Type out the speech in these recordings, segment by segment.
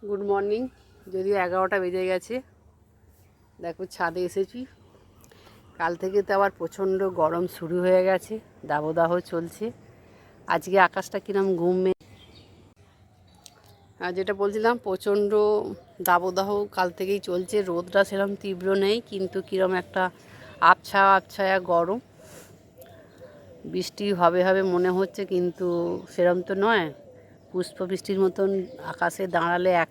Good morning. যদিও 11টা বেজে গেছে, দেখো ছাদে এসেছি। কাল থেকে তো আবার প্রচণ্ড গরম শুরু হয়ে গেছে, দাবদাহ চলছে। আজকে আকাশটা কিরম ঘুমে, আর যেটা বলছিলাম প্রচণ্ড দাবদাহ কাল থেকেই চলছে। রোদটা সেরকম তীব্র নেই, কিন্তু কিরম একটা আবছায়া গরম। বৃষ্টি হবে হবে মনে হচ্ছে, কিন্তু সেরম তো নয়। পুষ্প বৃষ্টির মতন আকাশে দাঁড়ালে এক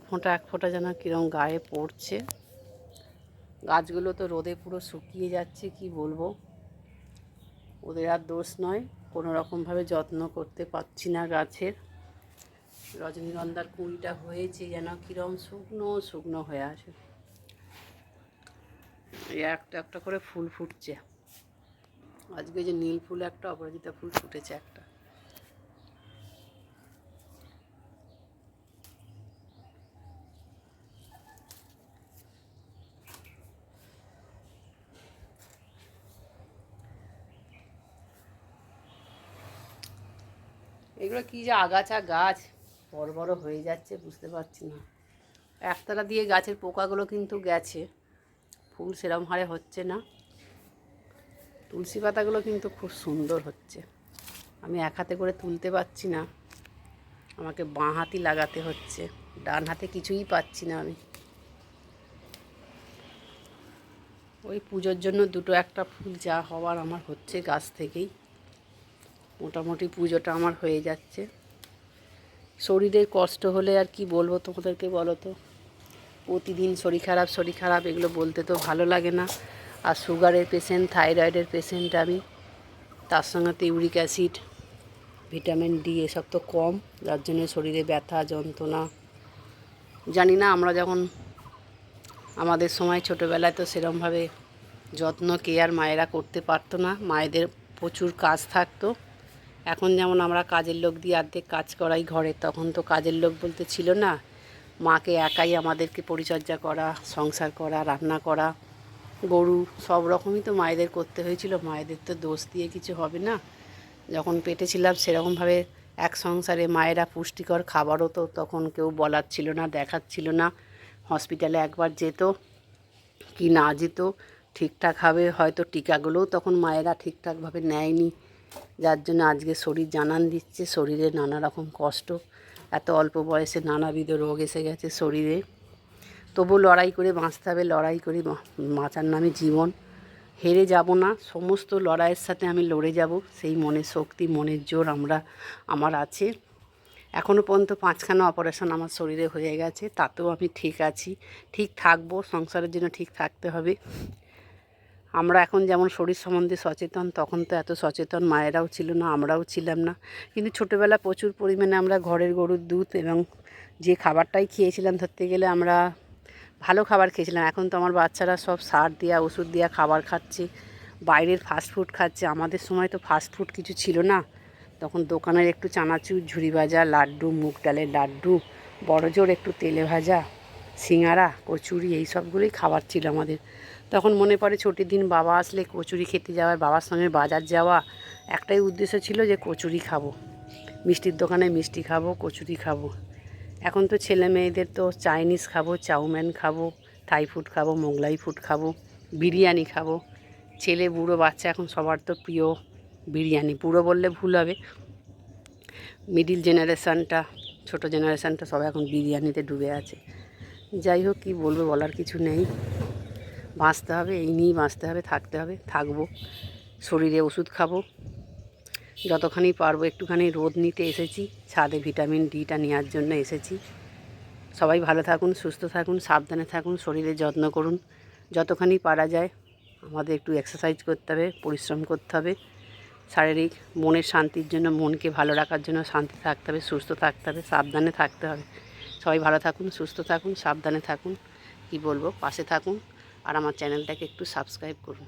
ফোঁটা যেন কীরকম গায়ে পড়ছে। গাছগুলো তো রোদে পুরো শুকিয়ে যাচ্ছে, কি বলবো। ওদের আর দোষ নয়, কোনো রকমভাবে যত্ন করতে পারছি না গাছের। রজনীগন্ধার কুঁড়িটা হয়েছে যেন কীরকম শুকনো শুকনো হয়ে আছে। একটা একটা করে ফুল ফুটছে। আজকে যে নীল ফুল একটা, অপরাজিতা ফুল ফুটেছে একটা। এগুলো কি যে আগাছা গাছ, বড় বড় হয়ে যাচ্ছে, বুঝতে পারছি না। একতলা দিয়ে গাছের পোকাগুলো কিন্তু গেছে, ফুল সেরম হারে হচ্ছে না। তুলসী পাতাগুলো কিন্তু খুব সুন্দর হচ্ছে। আমি এক হাতে করে তুলতে পারছি না, আমাকে বাঁ হাতই লাগাতে হচ্ছে, ডান হাতে কিছুই পাচ্ছি না আমি। ওই পুজোর জন্য দুটো একটা ফুল যা হওয়ার আমার হচ্ছে গাছ থেকেই। মোটামুটি পুজোটা আমার হয়ে যাচ্ছে। শরীরের কষ্ট হলে আর কি বলবো তোমাদেরকে, বলো তো। প্রতিদিন শরীর খারাপ এগুলো বলতে তো ভালো লাগে না। আর সুগারের পেশেন্ট, থাইরয়েডের পেশেন্ট আমি, তার সঙ্গে তো ইউরিক অ্যাসিড, ভিটামিন ডি এসব তো কম, যার জন্য শরীরে ব্যথা যন্ত্রণা। জানি না, আমরা যখন আমাদের সময় ছোটোবেলায় তো সেরমভাবে যত্ন কেয়ার মায়েরা করতে পারতো না, মায়েদের প্রচুর কাজ থাকতো। এখন যেমন আমরা কাজের লোক দিয়ে অর্ধেক কাজ করাই ঘরে, তখন তো কাজের লোক বলতে ছিল না। মাকে একাই আমাদেরকে পরিচর্যা করা, সংসার করা, রান্না করা, গরু সব রকমই তো মায়েদের করতে হয়েছিল। মায়েদের তো দোষ দিয়ে কিছু হবে না। যখন পেটে ছিলাম সেরকমভাবে এক সংসারে মায়েরা পুষ্টিকর খাবারও তো তখন কেউ বলার ছিল না, দেখাচ্ছিল না। হসপিটালে একবার যেত কি না যেত ঠিকঠাকভাবে, হয়তো টিকাগুলোও তখন মায়েরা ঠিকঠাকভাবে নেয়নি, যার জন্য আজকে শরীর জানান দিচ্ছে। শরীরে নানা রকম কষ্ট, এত অল্প বয়সে নানাবিধ রোগ এসে গেছে শরীরে। তবু লড়াই করে বাঁচতে হবে, লড়াই করে বাঁচার নামে জীবন। হেরে যাব না, সমস্ত লড়াইয়ের সাথে আমি লড়ে যাব, সেই মনের শক্তি, মনের জোর আমার আছে। এখনও পর্যন্ত 5খানা অপারেশন আমার শরীরে হয়ে গেছে, তাতেও আমি ঠিক আছি, ঠিক থাকবো। সংসারের জন্য ঠিক থাকতে হবে। আমরা এখন যেমন শরীর সম্বন্ধে সচেতন, তখন তো এত সচেতন মায়েরাও ছিল না, আমরাও ছিলাম না। কিন্তু ছোটোবেলা প্রচুর পরিমাণে আমরা ঘরের গরুর দুধ এবং যে খাবারটাই খেয়েছিলাম, ধরতে গেলে আমরা ভালো খাবার খেয়েছিলাম। এখন তো আমার বাচ্চারা সব সার দেওয়া, ওষুধ দেওয়া খাবার খাচ্ছে, বাইরের ফাস্টফুড খাচ্ছে। আমাদের সময় তো ফাস্টফুড কিছু ছিল না, তখন দোকানের একটু চানাচুর, ঝুরি ভাজা, লাড্ডু, মুগ ডালের লাড্ডু, বড় জোর একটু তেলে ভাজা, সিঙাড়া, কচুরি, এই সবগুলোই খাবার ছিল আমাদের। তখন মনে পড়ে ছুটির দিন বাবা আসলে কচুরি খেতে যাওয়া, বাবার সঙ্গে বাজার যাওয়া। একটাই উদ্দেশ্য ছিল যে কচুরি খাবো, মিষ্টির দোকানে মিষ্টি খাবো, কচুরি খাবো। এখন তো ছেলে মেয়েদের তো চাইনিজ খাবো, চাউমিন খাবো, থাই ফুড খাবো, মোগলাই ফুড খাবো, বিরিয়ানি খাবো। ছেলে বুড়ো বাচ্চা এখন সবার তো প্রিয় বিরিয়ানি। বুড়ো বললে ভুল হবে, মিডিল জেনারেশানটা, ছোটো জেনারেশানটা সব এখন বিরিয়ানিতে ডুবে আছে। যাই হোক, কী বলবো, বলার কিছু নেই। বাঁচতে হবে, এই নিয়েই বাঁচতে হবে, থাকতে হবে, থাকবো। শরীরে ওষুধ খাবো, যতখানি পারবো। একটুখানি রোদ নিতে এসেছি ছাদে, ভিটামিন ডিটা নেওয়ার জন্য এসেছি। সবাই ভালো থাকুন, সুস্থ থাকুন, সাবধানে থাকুন, শরীরের যত্ন করুন। যতখানি পারা যায় আমাদের একটু এক্সারসাইজ করতে হবে, পরিশ্রম করতে হবে। শারীরিক, মনের শান্তির জন্য, মনকে ভালো রাখার জন্য শান্তি থাকতে হবে, সুস্থ থাকতে হবে, সাবধানে থাকতে হবে। সবাই ভালো থাকুন, সুস্থ থাকুন, সাবধানে থাকুন। কি বলবো, পাশে থাকুন, আর আমার চ্যানেলটাকে একটু সাবস্ক্রাইব করুন।